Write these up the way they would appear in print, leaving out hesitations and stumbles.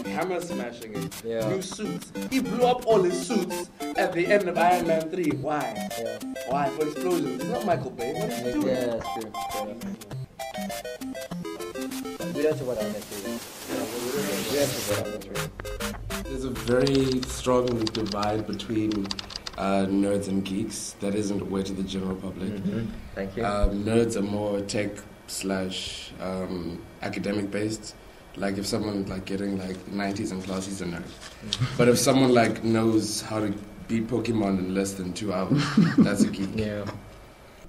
Hammer smashing it. Yeah. New suits. He blew up all his suits at the end of Iron Man 3. Why? Yeah. Why? For explosions. It's not Michael Bay. What is he doing? Yeah, that's true. We don't know what Iron Man 3 is. There's a very strong divide between nerds and geeks that isn't aware to the general public. Mm-hmm. Thank you. Nerds are more tech / academic based. Like if someone like getting like 90s in class, he's a nerd. But if someone like knows how to beat Pokemon in less than 2 hours, that's a geek. Yeah.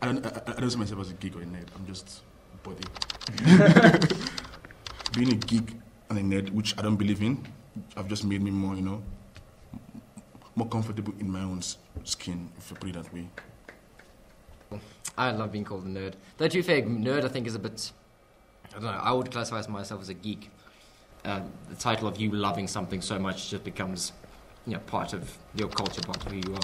I don't see myself as a geek or a nerd. I'm just body. Being a geek and a nerd, which I don't believe in, have just made me more, more comfortable in my own skin, if I put it that way. I love being called a nerd. Though to be fair, nerd I think is a bit, I don't know, I would classify myself as a geek. The title of you loving something so much just becomes, part of your culture, part of who you are.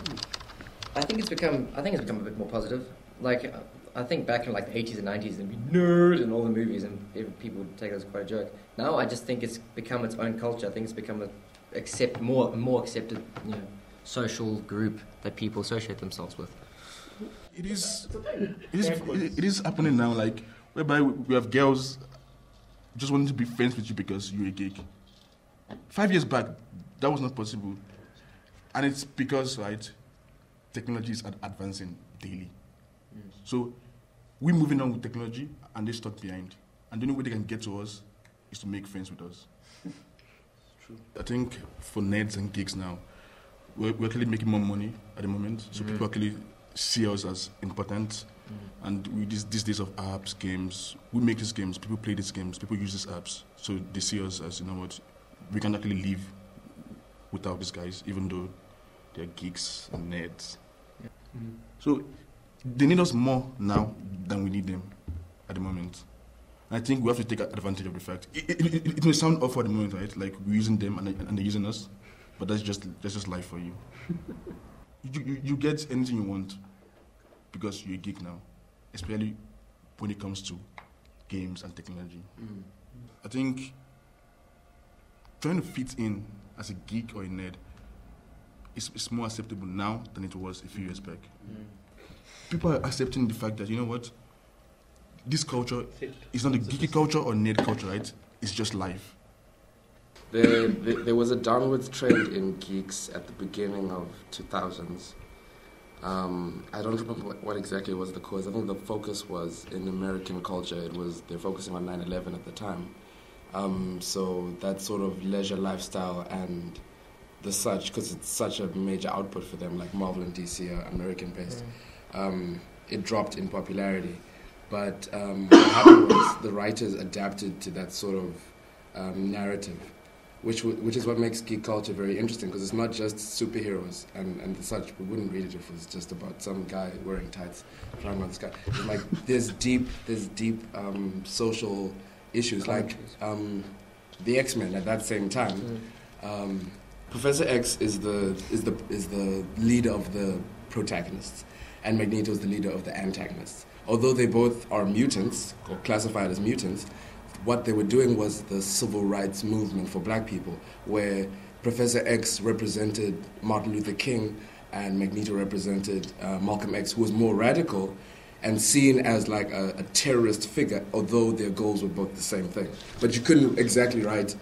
I think it's become a bit more positive. Like, I think back in like the 80s and 90s, there'd be nerd in all the movies, and people would take it as quite a joke. Now I just think it's become its own culture. I think it's become a more accepted, social group that people associate themselves with. It is happening now, like whereby we have girls just wanting to be friends with you because you're a geek. 5 years back, that was not possible, and it's because technology is advancing daily. So we're moving on with technology, and they're stuck behind. And the only way they can get to us is to make friends with us. True. I think for nerds and geeks now, we're actually making more money at the moment, so people actually see us as important. And with these days of apps, games, we make these games, people play these games, people use these apps, so they see us as, we can actually live without these guys, even though they're geeks and nerds. Yeah. So they need us more now than we need them at the moment. And I think we have to take advantage of the fact. It may sound off at the moment, right? Like we're using them and they're using us, but that's just life for you. You get anything you want because you're a geek now, especially when it comes to games and technology. I think trying to fit in as a geek or a nerd is more acceptable now than it was a few years back. People are accepting the fact that, this culture is not a geeky culture or nerd culture, right? It's just life. There was a downward trend in geeks at the beginning of 2000s. I don't remember what exactly was the cause. I think the focus was in American culture. They're focusing on 9/11 at the time. So that sort of leisure lifestyle and the such, because it's such a major output for them, like Marvel and DC are American-based, it dropped in popularity. But what happened was the writers adapted to that sort of narrative, which is what makes geek culture very interesting, because it's not just superheroes and such. We wouldn't read it if it was just about some guy wearing tights flying around the sky. It's like there's deep social issues, like the X-Men at that same time. Professor X is the leader of the protagonists, and Magneto is the leader of the antagonists. Although they both are mutants, or classified as mutants, what they were doing was the civil rights movement for black people, where Professor X represented Martin Luther King and Magneto represented Malcolm X, who was more radical and seen as like a terrorist figure, although their goals were both the same thing. But you couldn't exactly write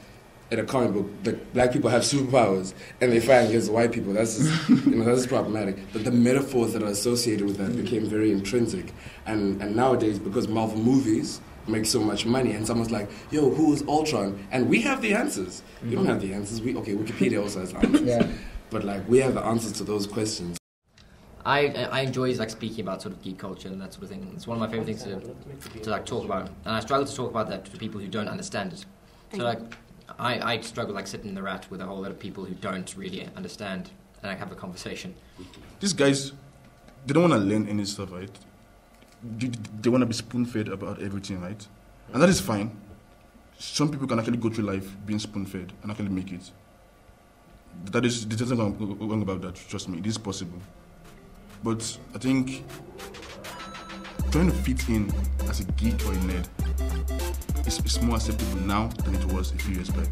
in a comic book that black people have superpowers and they fight against white people. That's just, that's problematic. But the metaphors that are associated with that became very intrinsic. And nowadays, because Marvel movies make so much money, and someone's like, yo, who is Ultron? And we have the answers. We don't have the answers. Wikipedia also has answers. Yeah. But like, we have the answers to those questions. I enjoy speaking about sort of geek culture and that sort of thing. It's one of my favorite things to talk about, and I struggle to talk about that to people who don't understand it. So I struggle sitting in the rat with a whole lot of people who don't really understand, and I have a conversation. These guys, they don't want to learn any stuff, right? They want to be spoon-fed about everything, right? And that is fine. Some people can actually go through life being spoon-fed and actually make it. There's nothing wrong about that, trust me, it is possible. But I think trying to fit in as a geek or a nerd, it's more acceptable now than it was a few years back.